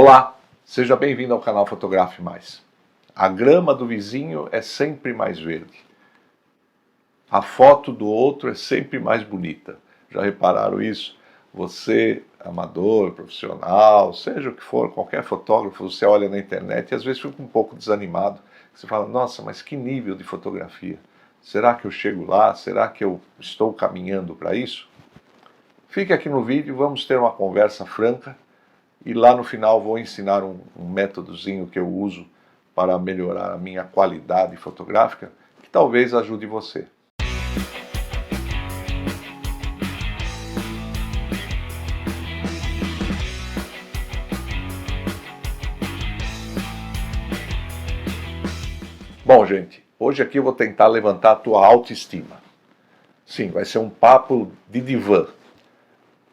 Olá, seja bem-vindo ao canal Fotografe Mais. A grama do vizinho é sempre mais verde. A foto do outro é sempre mais bonita. Já repararam isso? Você, amador, profissional, seja o que for, qualquer fotógrafo, você olha na internet e às vezes fica um pouco desanimado. Você fala, nossa, mas que nível de fotografia? Será que eu chego lá? Será que eu estou caminhando para isso? Fique aqui no vídeo, vamos ter uma conversa franca. E lá no final vou ensinar um métodozinho que eu uso para melhorar a minha qualidade fotográfica, que talvez ajude você. Bom, gente, hoje aqui eu vou tentar levantar a tua autoestima. Sim, vai ser um papo de divã.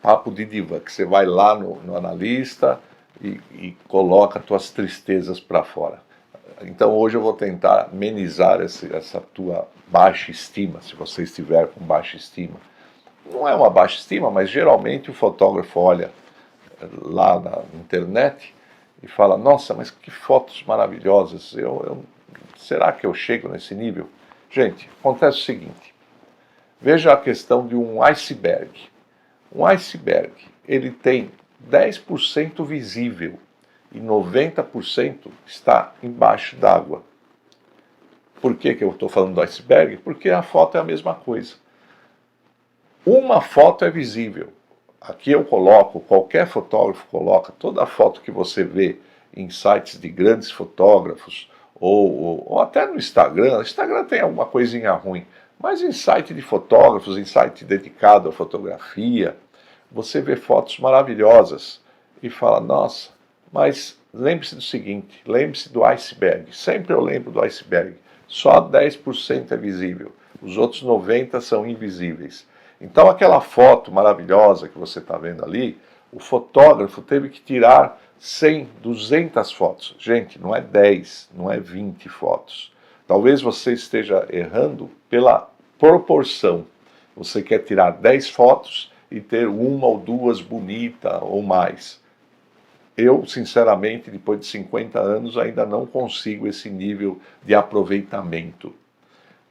Papo de divã, que você vai lá no analista e coloca tuas tristezas para fora. Então hoje eu vou tentar amenizar essa tua baixa estima, se você estiver com baixa estima. Não é uma baixa estima, mas geralmente o fotógrafo olha lá na internet e fala, nossa, mas que fotos maravilhosas, será que eu chego nesse nível? Gente, acontece o seguinte, veja a questão de um iceberg. Um iceberg, ele tem 10% visível e 90% está embaixo d'água. Por que eu estou falando do iceberg? Porque a foto é a mesma coisa. Uma foto é visível. Aqui eu coloco, qualquer fotógrafo coloca, toda a foto que você vê em sites de grandes fotógrafos, ou até no Instagram. O Instagram tem alguma coisinha ruim, mas em site de fotógrafos, em site dedicado à fotografia, você vê fotos maravilhosas e fala, nossa, mas lembre-se do seguinte, lembre-se do iceberg. Sempre eu lembro do iceberg. Só 10% é visível, os outros 90% são invisíveis. Então aquela foto maravilhosa que você está vendo ali, o fotógrafo teve que tirar 100, 200 fotos. Gente, não é 10, não é 20 fotos. Talvez você esteja errando pela proporção. Você quer tirar 10 fotos e ter uma ou duas bonita ou mais. Eu, sinceramente, depois de 50 anos, ainda não consigo esse nível de aproveitamento.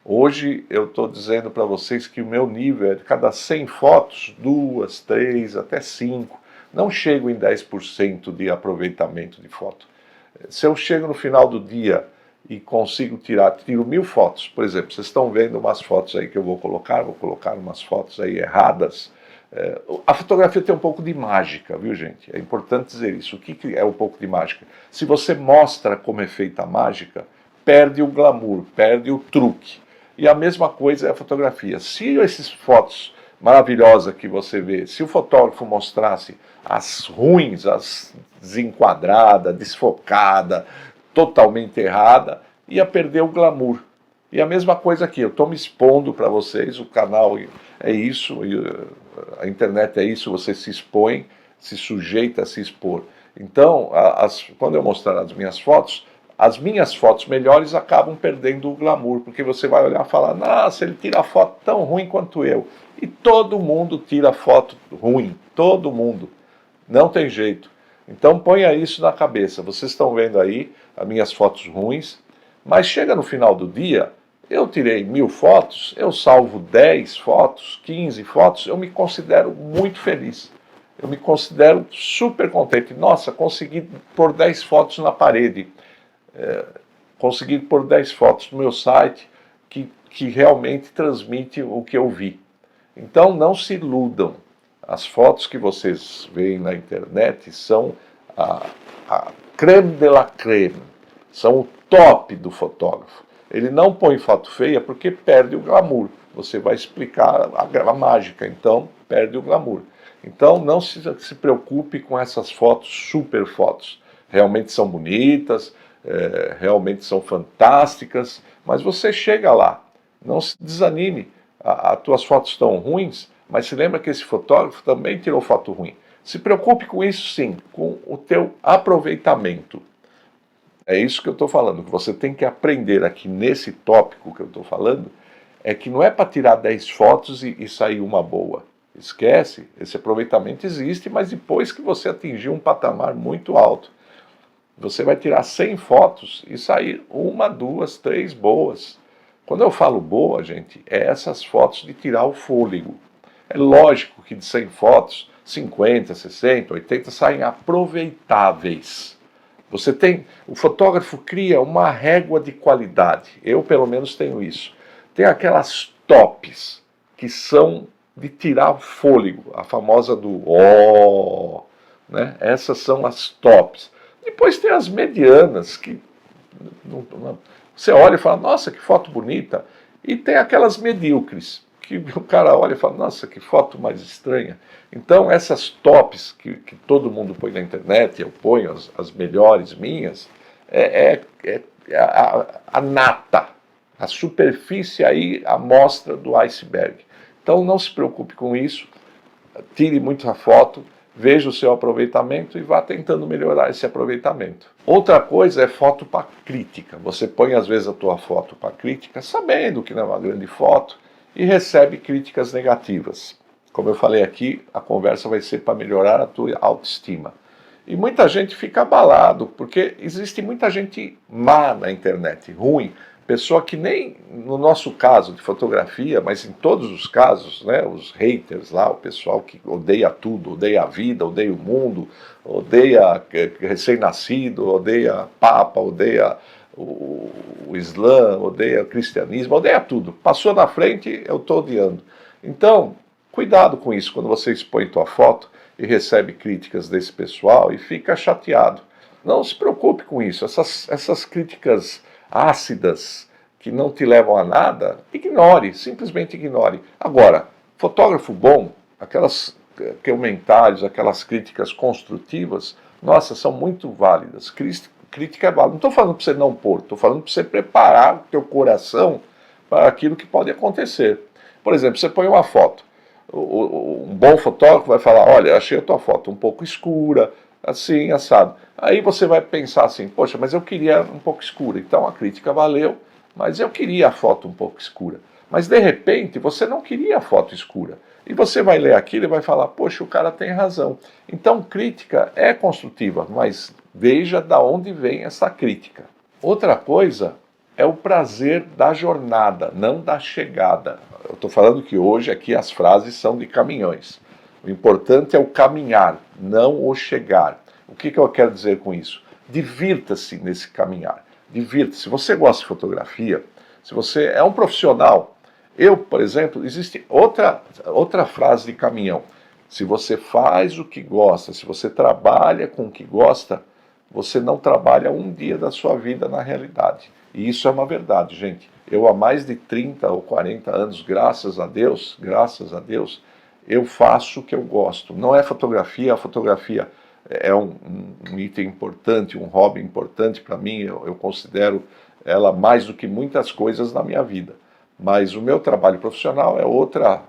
Hoje eu estou dizendo para vocês que o meu nível é de cada 100 fotos, 2, 3, até 5. Não chego em 10% de aproveitamento de foto. Se eu chego no final do dia e consigo tiro 1000 fotos, por exemplo, vocês estão vendo umas fotos aí que eu vou colocar umas fotos aí erradas. A fotografia tem um pouco de mágica, viu, gente? É importante dizer isso. O que é um pouco de mágica? Se você mostra como é feita a mágica, perde o glamour, perde o truque. E a mesma coisa é a fotografia. Se essas fotos maravilhosas que você vê, se o fotógrafo mostrasse as ruins, as desenquadradas, desfocada, totalmente errada, ia perder o glamour. E a mesma coisa aqui, eu estou me expondo para vocês, o canal é isso, a internet é isso, você se expõe, se sujeita a se expor. Então, quando eu mostrar as minhas fotos melhores acabam perdendo o glamour, porque você vai olhar e falar, nossa, ele tira foto tão ruim quanto eu. E todo mundo tira foto ruim, todo mundo. Não tem jeito. Então ponha isso na cabeça. Vocês estão vendo aí as minhas fotos ruins, mas chega no final do dia, eu tirei 1000 fotos, eu salvo 10 fotos, 15 fotos, eu me considero muito feliz. Eu me considero super contente. Nossa, consegui pôr 10 fotos na parede. Consegui pôr 10 fotos no meu site que realmente transmite o que eu vi. Então não se iludam. As fotos que vocês veem na internet são a creme de la creme, são o top do fotógrafo. Ele não põe foto feia porque perde o glamour. Você vai explicar a mágica, então perde o glamour. Então não se preocupe com essas fotos, super fotos. Realmente são bonitas, realmente são fantásticas, mas você chega lá, não se desanime. As tuas fotos estão ruins, mas se lembra que esse fotógrafo também tirou foto ruim. Se preocupe com isso sim, com o teu aproveitamento. É isso que eu estou falando, que você tem que aprender aqui nesse tópico que eu estou falando, é que não é para tirar 10 fotos e sair uma boa. Esquece, esse aproveitamento existe, mas depois que você atingir um patamar muito alto. Você vai tirar 100 fotos e sair uma, duas, três boas. Quando eu falo boa, gente, é essas fotos de tirar o fôlego. É lógico que de 100 fotos, 50, 60, 80 saem aproveitáveis. O fotógrafo cria uma régua de qualidade. Eu, pelo menos, tenho isso. Tem aquelas tops, que são de tirar o fôlego, a famosa do ó, né? Essas são as tops. Depois tem as medianas, que você olha e fala, nossa, que foto bonita. E tem aquelas medíocres, que o cara olha e fala, nossa, que foto mais estranha. Então, essas tops que todo mundo põe na internet, eu ponho as melhores minhas, é a nata, a superfície aí, a amostra do iceberg. Então, não se preocupe com isso, tire muita foto, veja o seu aproveitamento e vá tentando melhorar esse aproveitamento. Outra coisa é foto para crítica. Você põe às vezes a tua foto para crítica, sabendo que não é uma grande foto, e recebe críticas negativas. Como eu falei aqui, a conversa vai ser para melhorar a tua autoestima. E muita gente fica abalado, porque existe muita gente má na internet, ruim, pessoa que nem, no nosso caso de fotografia, mas em todos os casos, né, os haters lá, o pessoal que odeia tudo, odeia a vida, odeia o mundo, odeia recém-nascido, odeia Papa, odeia o Islã, odeia o cristianismo, odeia tudo. Passou na frente, eu estou odiando. Então, cuidado com isso quando você expõe tua foto e recebe críticas desse pessoal e fica chateado. Não se preocupe com isso. Essas críticas ácidas que não te levam a nada, ignore, simplesmente ignore. Agora, fotógrafo bom, aquelas comentários, aquelas críticas construtivas, nossa, são muito válidas. Crítica é válida. Não estou falando para você não pôr, estou falando para você preparar o teu coração para aquilo que pode acontecer. Por exemplo, você põe uma foto. Um bom fotógrafo vai falar, olha, achei a tua foto um pouco escura, assim, assado. Aí você vai pensar assim, poxa, mas eu queria um pouco escura. Então a crítica valeu, mas eu queria a foto um pouco escura. Mas de repente você não queria a foto escura. E você vai ler aquilo e vai falar, poxa, o cara tem razão. Então crítica é construtiva, mas veja da onde vem essa crítica. Outra coisa é o prazer da jornada, não da chegada. Eu estou falando que hoje aqui as frases são de caminhões. O importante é o caminhar, não o chegar. O que eu quero dizer com isso? Divirta-se nesse caminhar. Divirta-se. Se você gosta de fotografia, se você é um profissional, eu, por exemplo, existe outra frase de caminhão. Se você faz o que gosta, se você trabalha com o que gosta, você não trabalha um dia da sua vida na realidade. E isso é uma verdade, gente. Eu há mais de 30 ou 40 anos, graças a Deus, eu faço o que eu gosto. Não é fotografia, a fotografia é um item importante, um hobby importante para mim, eu considero ela mais do que muitas coisas na minha vida. Mas o meu trabalho profissional é outra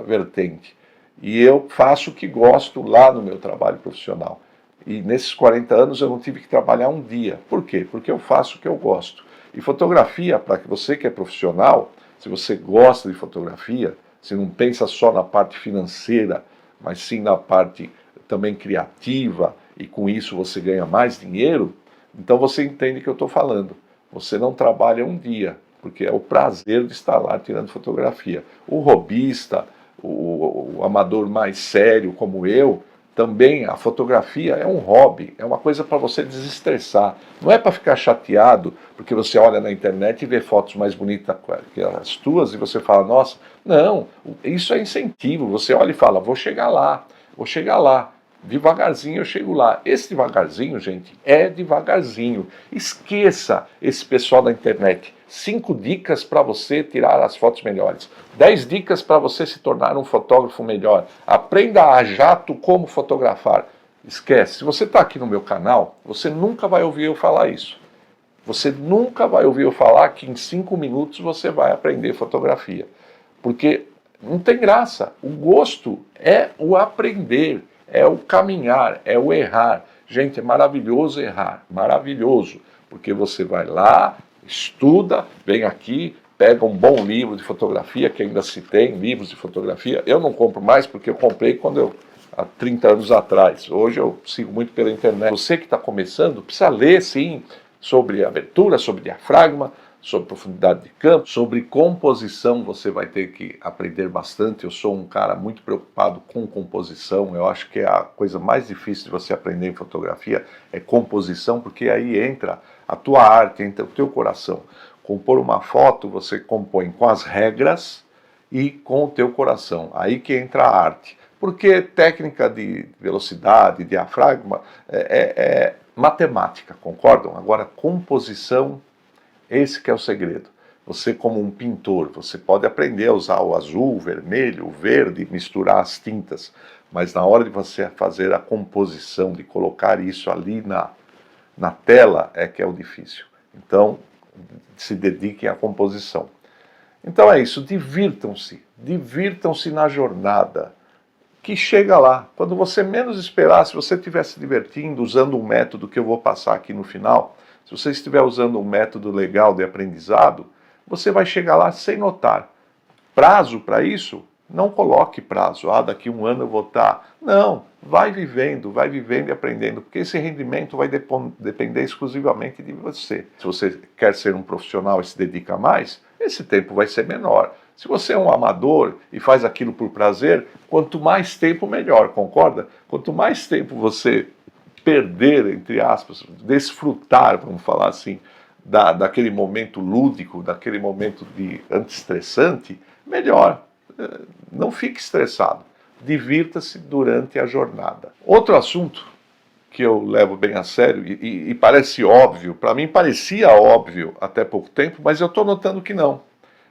vertente. E eu faço o que gosto lá no meu trabalho profissional. E nesses 40 anos eu não tive que trabalhar um dia. Por quê? Porque eu faço o que eu gosto. E fotografia, para você que é profissional, se você gosta de fotografia, se não pensa só na parte financeira, mas sim na parte também criativa, e com isso você ganha mais dinheiro, então você entende o que eu estou falando. Você não trabalha um dia, porque é o prazer de estar lá tirando fotografia. O hobbyista, o amador mais sério como eu, também a fotografia é um hobby, é uma coisa para você desestressar. Não é para ficar chateado porque você olha na internet e vê fotos mais bonitas que as tuas e você fala, nossa, não, isso é incentivo. Você olha e fala, vou chegar lá, devagarzinho eu chego lá. Esse devagarzinho, gente, é devagarzinho. Esqueça esse pessoal da internet. 5 dicas para você tirar as fotos melhores. 10 dicas para você se tornar um fotógrafo melhor. Aprenda a jato como fotografar. Esquece. Se você está aqui no meu canal, você nunca vai ouvir eu falar isso. Você nunca vai ouvir eu falar que em 5 minutos você vai aprender fotografia. Porque não tem graça. O gosto é o aprender, é o caminhar, é o errar. Gente, é maravilhoso errar. Maravilhoso. Porque você vai lá, estuda, vem aqui, pega um bom livro de fotografia, que ainda se tem livros de fotografia. Eu não compro mais porque eu comprei quando eu há 30 anos atrás. Hoje eu sigo muito pela internet. Você que está começando precisa ler, sim, sobre abertura, sobre diafragma, sobre profundidade de campo, sobre composição. Você vai ter que aprender bastante. Eu sou um cara muito preocupado com composição. Eu acho que é a coisa mais difícil de você aprender em fotografia é composição, porque aí entra a tua arte, entra o teu coração. Compor uma foto, você compõe com as regras e com o teu coração. Aí que entra a arte. Porque técnica de velocidade, diafragma, é matemática, concordam? Agora, composição, esse que é o segredo. Você, como um pintor, você pode aprender a usar o azul, o vermelho, o verde, misturar as tintas, mas na hora de você fazer a composição, de colocar isso ali na tela, é que é o difícil. Então, se dediquem à composição. Então é isso, divirtam-se na jornada, que chega lá. Quando você menos esperar, se você estiver se divertindo, usando um método que eu vou passar aqui no final, se você estiver usando um método legal de aprendizado, você vai chegar lá sem notar. Prazo para isso? Não coloque prazo. Daqui um ano eu vou estar. Não, vai vivendo e aprendendo, porque esse rendimento vai depender exclusivamente de você. Se você quer ser um profissional e se dedica mais, esse tempo vai ser menor. Se você é um amador e faz aquilo por prazer, quanto mais tempo, melhor, concorda? Quanto mais tempo você perder, entre aspas, desfrutar, vamos falar assim, daquele momento lúdico, daquele momento de antiestressante, melhor. Não fique estressado. Divirta-se durante a jornada. Outro assunto que eu levo bem a sério e parece óbvio, para mim parecia óbvio até pouco tempo, mas eu estou notando que não.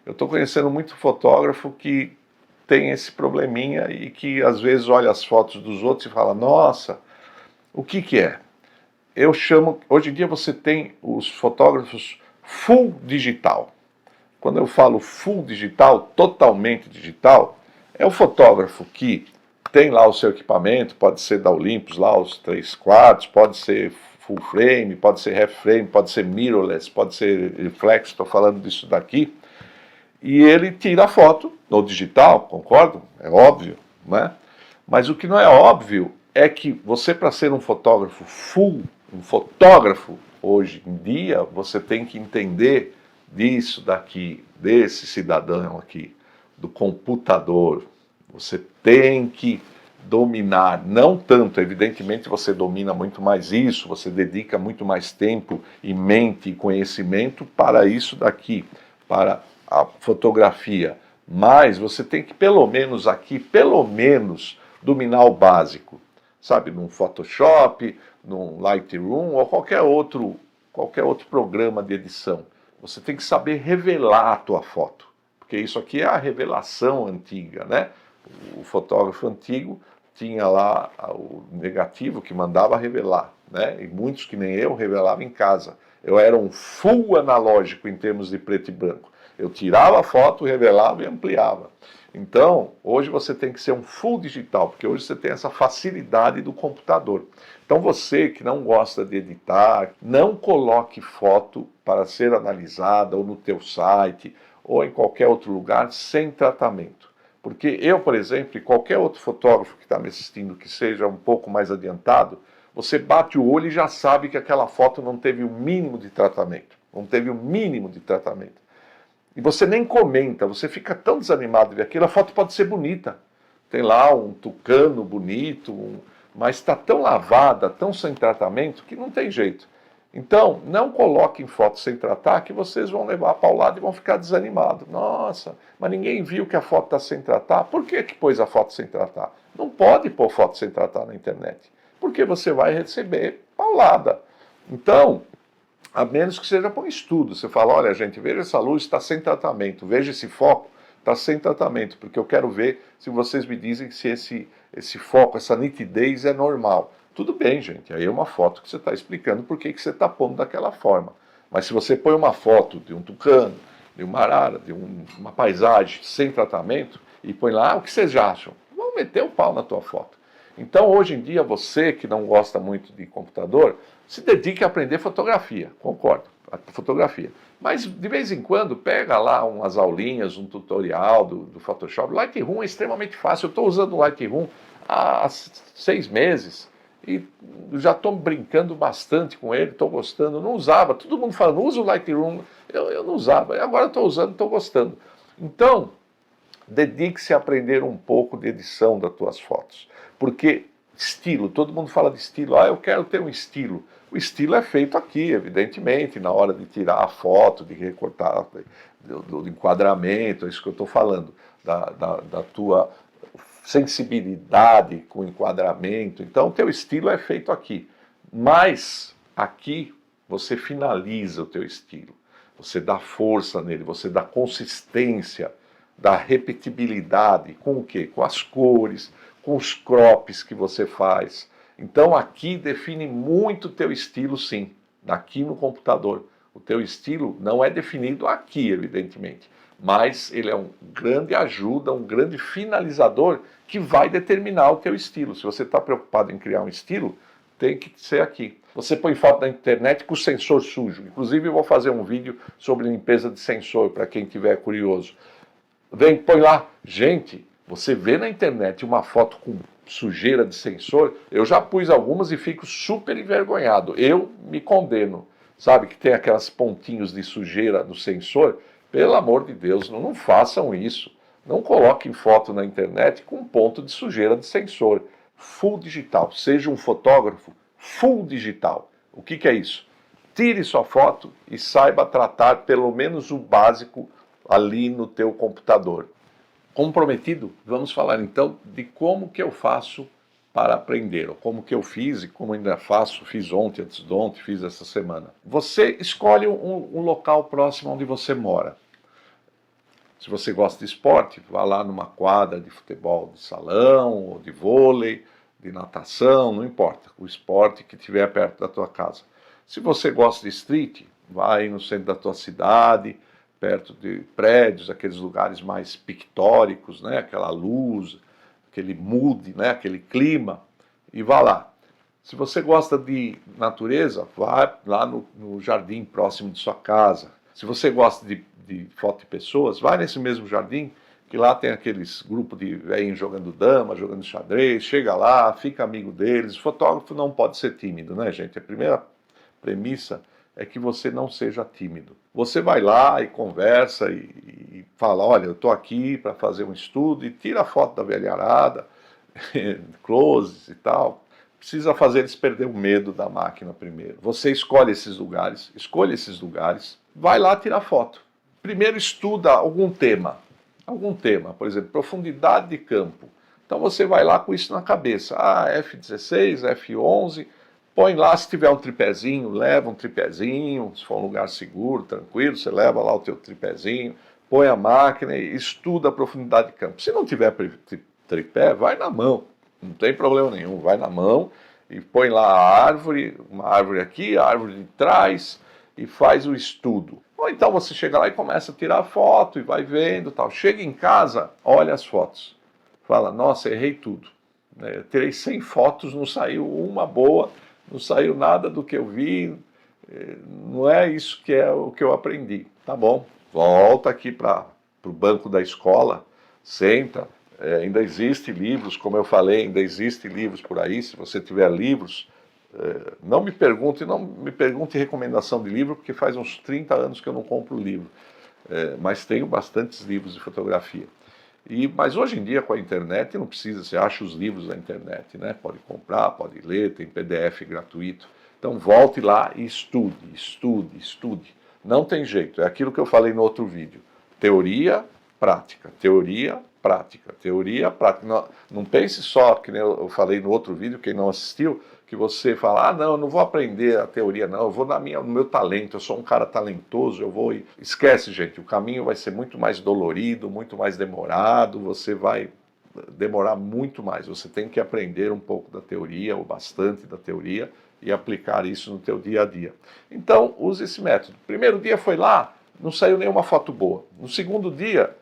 Eu estou conhecendo muito fotógrafo que tem esse probleminha e que às vezes olha as fotos dos outros e fala, nossa, o que é? Eu chamo, hoje em dia você tem os fotógrafos full digital. Quando eu falo full digital, totalmente digital, é o fotógrafo que tem lá o seu equipamento, pode ser da Olympus, lá os 3/4, pode ser full frame, pode ser half frame, pode ser mirrorless, pode ser reflex, estou falando disso daqui, e ele tira a foto no digital, concordo? É óbvio, né? Mas o que não é óbvio é que você, para ser um fotógrafo full, um fotógrafo hoje em dia, você tem que entender disso daqui, desse cidadão aqui, do computador. Você tem que dominar, não tanto, evidentemente você domina muito mais isso, você dedica muito mais tempo e mente e conhecimento para isso daqui, para a fotografia, mas você tem que pelo menos aqui, pelo menos dominar o básico, sabe, num Photoshop, num Lightroom ou qualquer outro programa de edição. Você tem que saber revelar a tua foto, porque isso aqui é a revelação antiga, né? O fotógrafo antigo tinha lá o negativo que mandava revelar, né? E muitos que nem eu revelavam em casa. Eu era um full analógico em termos de preto e branco. Eu tirava a foto, revelava e ampliava. Então, hoje você tem que ser um full digital, porque hoje você tem essa facilidade do computador. Então você que não gosta de editar, não coloque foto para ser analisada ou no teu site ou em qualquer outro lugar sem tratamento. Porque eu, por exemplo, e qualquer outro fotógrafo que está me assistindo que seja um pouco mais adiantado, você bate o olho e já sabe que aquela foto não teve o mínimo de tratamento. Não teve o mínimo de tratamento. E você nem comenta, você fica tão desanimado de ver aquilo, a foto pode ser bonita. Tem lá um tucano bonito, mas está tão lavada, tão sem tratamento, que não tem jeito. Então, não coloquem foto sem tratar, que vocês vão levar a paulada e vão ficar desanimados. Nossa, mas ninguém viu que a foto está sem tratar. Por que pôs a foto sem tratar? Não pode pôr foto sem tratar na internet, porque você vai receber paulada. Então, a menos que seja para um estudo. Você fala, olha gente, veja essa luz, está sem tratamento, veja esse foco, está sem tratamento, porque eu quero ver se vocês me dizem se esse foco, essa nitidez é normal. Tudo bem, gente, aí é uma foto que você está explicando por que você está pondo daquela forma. Mas se você põe uma foto de um tucano, de uma arara, de uma paisagem sem tratamento, e põe lá, o que vocês acham? Vão meter o pau na tua foto. Então, hoje em dia, você que não gosta muito de computador, se dedique a aprender fotografia, concordo, a fotografia. Mas, de vez em quando, pega lá umas aulinhas, um tutorial do Photoshop. Lightroom é extremamente fácil. Eu estou usando o Lightroom há 6 meses e já estou brincando bastante com ele, estou gostando. Não usava, todo mundo falando, usa o Lightroom, eu não usava, agora estou usando, estou gostando. Então, dedique-se a aprender um pouco de edição das tuas fotos, porque estilo, todo mundo fala de estilo, eu quero ter um estilo. O estilo é feito aqui, evidentemente, na hora de tirar a foto, de recortar, do enquadramento, é isso que eu estou falando, da tua sensibilidade com o enquadramento. Então, o teu estilo é feito aqui. Mas, aqui, você finaliza o teu estilo. Você dá força nele, você dá consistência, dá repetibilidade. Com o quê? Com as cores, com os crops que você faz. Então, aqui define muito o teu estilo, sim. Aqui no computador. O teu estilo não é definido aqui, evidentemente, mas ele é um grande ajuda, um grande finalizador que vai determinar o teu estilo. Se você está preocupado em criar um estilo, tem que ser aqui. Você põe foto na internet com o sensor sujo. Inclusive, eu vou fazer um vídeo sobre limpeza de sensor, para quem tiver curioso. Vem, põe lá. Gente, você vê na internet uma foto com sujeira de sensor, eu já pus algumas e fico super envergonhado. Eu me condeno. Sabe, que tem aquelas pontinhos de sujeira no sensor? Pelo amor de Deus, não façam isso. Não coloquem foto na internet com ponto de sujeira de sensor. Full digital. Seja um fotógrafo full digital. O que é isso? Tire sua foto e saiba tratar pelo menos o básico ali no teu computador. Comprometido? Vamos falar então de como que eu faço para aprender, ou como que eu fiz e como ainda faço, fiz ontem, antes de ontem, fiz essa semana. Você escolhe um local próximo onde você mora. Se você gosta de esporte, vá lá numa quadra de futebol de salão, ou de vôlei, de natação, não importa, o esporte que estiver perto da tua casa. Se você gosta de street, vai no centro da tua cidade, perto de prédios, aqueles lugares mais pictóricos, né? Aquela luz, aquele mood, né? Aquele clima, e vá lá. Se você gosta de natureza, vá lá no jardim próximo de sua casa. Se você gosta de foto de pessoas, vai nesse mesmo jardim, que lá tem aqueles grupos de velhinhos jogando dama, jogando xadrez, chega lá, fica amigo deles. O fotógrafo não pode ser tímido, né, gente? A primeira premissa é que você não seja tímido. Você vai lá e conversa e fala, olha, eu estou aqui para fazer um estudo, e tira a foto da velharada, closes e tal. Precisa fazer eles perder o medo da máquina primeiro. Você escolhe esses lugares, vai lá tirar foto. Primeiro estuda algum tema, por exemplo, profundidade de campo. Então você vai lá com isso na cabeça, F16, F11, põe lá, se tiver um tripézinho, leva um tripézinho, se for um lugar seguro, tranquilo, você leva lá o teu tripézinho, põe a máquina e estuda a profundidade de campo. Se não tiver tripé, vai na mão, não tem problema nenhum, vai na mão e põe lá a árvore, uma árvore aqui, a árvore de trás, e faz o estudo. Ou então você chega lá e começa a tirar foto e vai vendo tal. Chega em casa, olha as fotos. Fala, nossa, errei tudo. Tirei 100 fotos, não saiu uma boa, não saiu nada do que eu vi. Não é isso que é o que eu aprendi. Tá bom, volta aqui para o banco da escola, senta. Ainda existem livros, como eu falei, ainda existem livros por aí. Se você tiver livros, não me pergunte recomendação de livro, porque faz uns 30 anos que eu não compro livro, mas tenho bastantes livros de fotografia. Mas hoje em dia com a internet não precisa, você acha os livros na internet, né? Pode comprar, pode ler, tem PDF gratuito. Então volte lá e estude. Não tem jeito, é aquilo que eu falei no outro vídeo. Teoria, prática, teoria, prática, teoria, prática. Não pense só, que nem eu falei no outro vídeo, quem não assistiu, que você fala, não, eu não vou aprender a teoria não, eu vou no meu talento, eu sou um cara talentoso, eu vou... Esquece, gente, o caminho vai ser muito mais dolorido, muito mais demorado, você vai demorar muito mais, você tem que aprender um pouco da teoria, ou bastante da teoria, e aplicar isso no teu dia a dia. Então, use esse método. Primeiro dia foi lá, não saiu nenhuma foto boa. No segundo dia,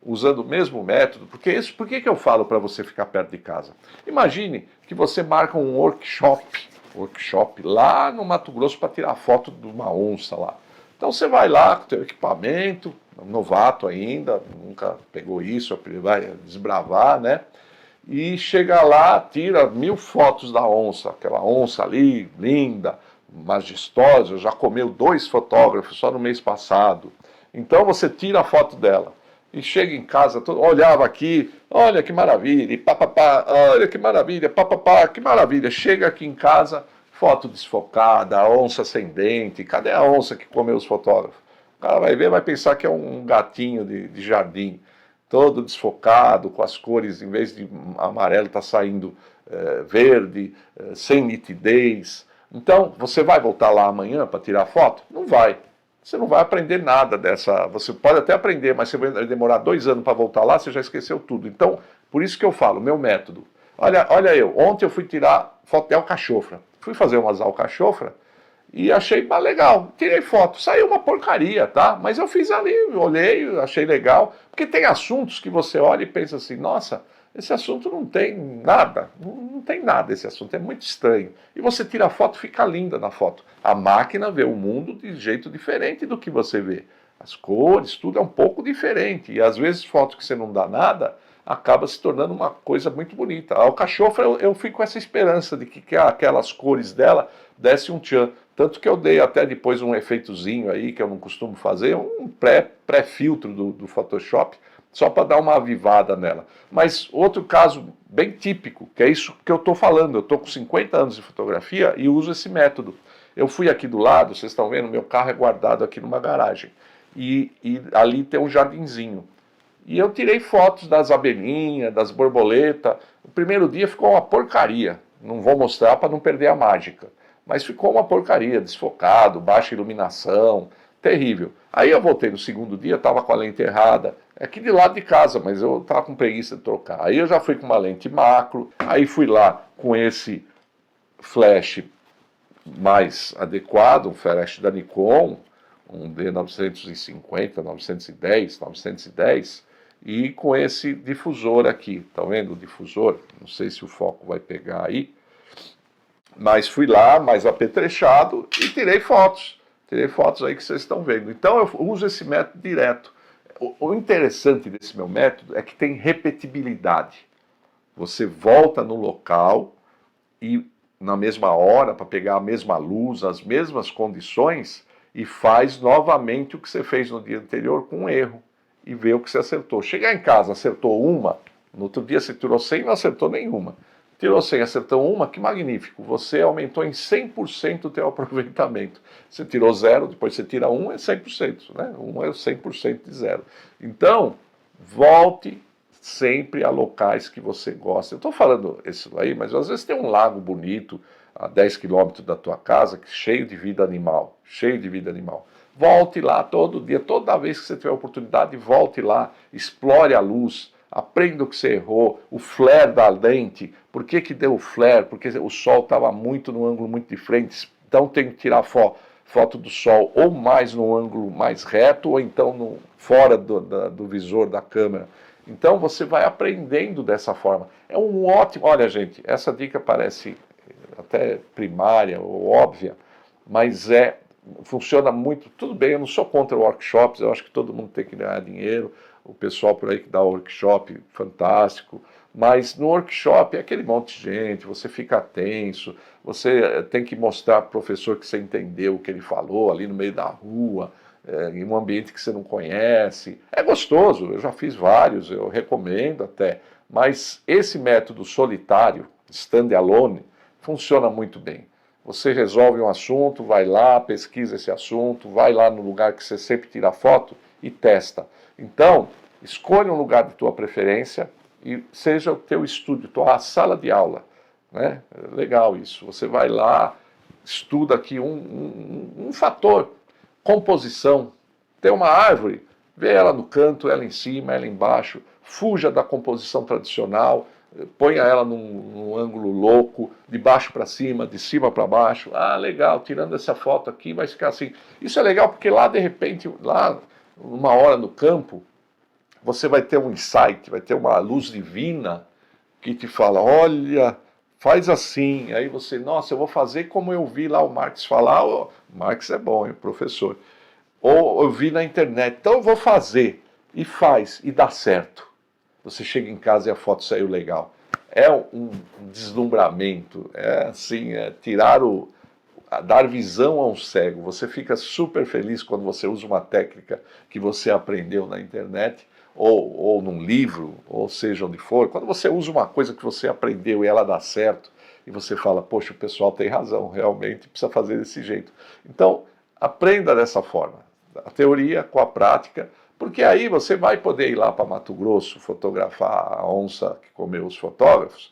usando o mesmo método, por que eu falo para você ficar perto de casa? Imagine que você marca um workshop lá no Mato Grosso para tirar foto de uma onça lá. Então você vai lá com o teu equipamento, novato ainda, nunca pegou isso, vai desbravar, né? e chega lá, tira 1000 fotos da onça, aquela onça ali, linda, majestosa, já comeu 2 fotógrafos só no mês passado. Então você tira a foto dela e chega em casa, olhava aqui, olha que maravilha, e papapá, olha que maravilha, papapá, que maravilha. Chega aqui em casa, foto desfocada, a onça sem dente, cadê a onça que comeu os fotógrafos? O cara vai ver, vai pensar que é um gatinho de jardim, todo desfocado, com as cores, em vez de amarelo, está saindo verde, sem nitidez. Então, você vai voltar lá amanhã para tirar foto? Não vai. Você não vai aprender nada dessa. Você pode até aprender, mas você vai demorar 2 anos para voltar lá, você já esqueceu tudo. Então, por isso que eu falo, meu método. Olha eu, ontem eu fui tirar foto de alcachofra. Fui fazer umas alcachofra e achei legal. Tirei foto. Saiu uma porcaria, tá? Mas eu fiz ali, olhei, achei legal. Porque tem assuntos que você olha e pensa assim, nossa, esse assunto não tem nada. Não tem nada esse assunto, é muito estranho. E você tira a foto, fica linda na foto. A máquina vê o mundo de jeito diferente do que você vê. As cores, tudo é um pouco diferente. E às vezes foto que você não dá nada acaba se tornando uma coisa muito bonita. A alcachofra, eu fui com essa esperança de que aquelas cores dela desse um tchan. Tanto que eu dei até depois um efeitozinho aí, que eu não costumo fazer, um pré-filtro do Photoshop, só para dar uma avivada nela. Mas outro caso bem típico, que é isso que eu estou falando, eu estou com 50 anos de fotografia e uso esse método. Eu fui aqui do lado, vocês estão vendo, meu carro é guardado aqui numa garagem. E ali tem um jardinzinho. E eu tirei fotos das abelhinhas, das borboletas. O primeiro dia ficou uma porcaria. Não vou mostrar para não perder a mágica. Mas ficou uma porcaria, desfocado, baixa iluminação, terrível. Aí eu voltei no segundo dia, estava com a lente errada. É aqui de lado de casa, mas eu estava com preguiça de trocar. Aí eu já fui com uma lente macro, aí fui lá com esse flash mais adequado, um flash da Nikon, um D950, 910, 910, e com esse difusor aqui, tá vendo o difusor? Não sei se o foco vai pegar aí, mas fui lá, mais apetrechado, e tirei fotos aí que vocês estão vendo. Então eu uso esse método direto. O interessante desse meu método é que tem repetibilidade. Você volta no local e na mesma hora, para pegar a mesma luz, as mesmas condições, e faz novamente o que você fez no dia anterior com um erro, e vê o que você acertou. Chegar em casa, acertou uma, no outro dia você tirou 100 e não acertou nenhuma. Tirou 100, acertou uma, que magnífico. Você aumentou em 100% o teu aproveitamento. Você tirou 0, depois você tira 1, é 100%, né? 1 é 100% de 0. Então, volte sempre a locais que você gosta. Eu estou falando isso aí, mas às vezes tem um lago bonito a 10 quilômetros da tua casa, cheio de vida animal, cheio de vida animal. Volte lá todo dia, toda vez que você tiver oportunidade, volte lá, explore a luz, aprenda o que você errou, o flare da lente, por que deu o flare? Porque o sol estava muito no ângulo muito diferente, então tem que tirar foto do sol ou mais no ângulo mais reto, ou então fora do visor da câmera. Então você vai aprendendo dessa forma. É um ótimo... Olha, gente, essa dica parece até primária ou óbvia, mas funciona muito. Tudo bem, eu não sou contra workshops, eu acho que todo mundo tem que ganhar dinheiro, o pessoal por aí que dá workshop, fantástico, mas no workshop é aquele monte de gente, você fica tenso, você tem que mostrar para o professor que você entendeu o que ele falou ali no meio da rua, em um ambiente que você não conhece. É gostoso, eu já fiz vários, eu recomendo até, mas esse método solitário, stand-alone, funciona muito bem. Você resolve um assunto, vai lá, pesquisa esse assunto, vai lá no lugar que você sempre tira foto e testa. Então, escolha um lugar de tua preferência e seja o teu estúdio, tua sala de aula. Né? Legal isso. Você vai lá, estuda aqui um fator, composição. Tem uma árvore, vê ela no canto, ela em cima, ela embaixo. Fuja da composição tradicional, ponha ela num ângulo louco, de baixo para cima, de cima para baixo. Ah, legal, tirando essa foto aqui vai ficar assim. Isso é legal porque lá, de repente, lá, uma hora no campo, você vai ter um insight, vai ter uma luz divina que te fala, olha, faz assim. Aí você, nossa, eu vou fazer como eu vi lá o Marx falar. Oh, Marx é bom, hein, professor. Ou eu vi na internet, então eu vou fazer. E faz, e dá certo. Você chega em casa e a foto saiu legal. é um deslumbramento, é assim, dar visão a um cego. Você fica super feliz quando você usa uma técnica que você aprendeu na internet, ou num livro, ou seja onde for. Quando você usa uma coisa que você aprendeu e ela dá certo, e você fala, poxa, o pessoal tem razão, realmente precisa fazer desse jeito. Então, aprenda dessa forma, a teoria com a prática, porque aí você vai poder ir lá para Mato Grosso fotografar a onça que comeu os fotógrafos,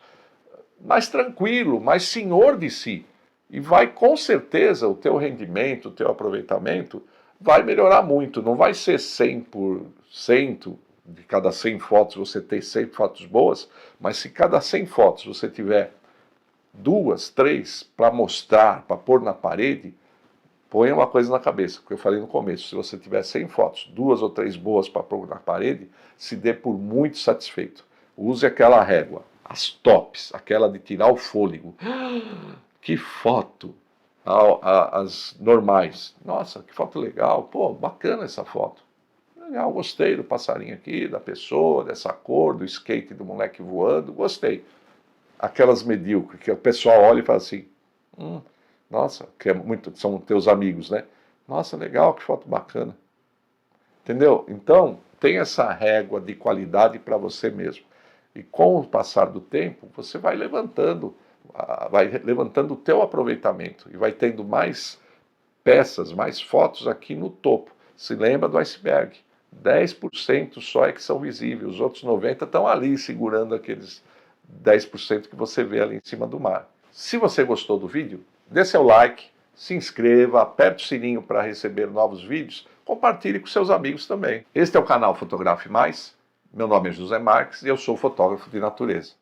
mais tranquilo, mais senhor de si. E vai, com certeza, o teu rendimento, o teu aproveitamento vai melhorar muito. Não vai ser 100% de cada 100 fotos você ter 100 fotos boas, mas se cada 100 fotos você tiver 2, 3 para mostrar, para pôr na parede, põe uma coisa na cabeça, que eu falei no começo, se você tiver 100 fotos, 2 ou 3 boas para pôr na parede, se dê por muito satisfeito. Use aquela régua, as tops, aquela de tirar o fôlego. Que foto! As normais. Nossa, que foto legal. Pô, bacana essa foto. Legal, gostei do passarinho aqui, da pessoa, dessa cor, do skate do moleque voando, gostei. Aquelas medíocres, que o pessoal olha e fala assim, nossa, que é muito, são teus amigos, né? Nossa, legal, que foto bacana. Entendeu? Então, tem essa régua de qualidade para você mesmo. E com o passar do tempo, você vai levantando o teu aproveitamento e vai tendo mais peças, mais fotos aqui no topo. Se lembra do iceberg? 10% só é que são visíveis, os outros 90% estão ali segurando aqueles 10% que você vê ali em cima do mar. Se você gostou do vídeo, dê seu like, se inscreva, aperte o sininho para receber novos vídeos, compartilhe com seus amigos também. Este é o canal Fotografe Mais, meu nome é José Marques e eu sou fotógrafo de natureza.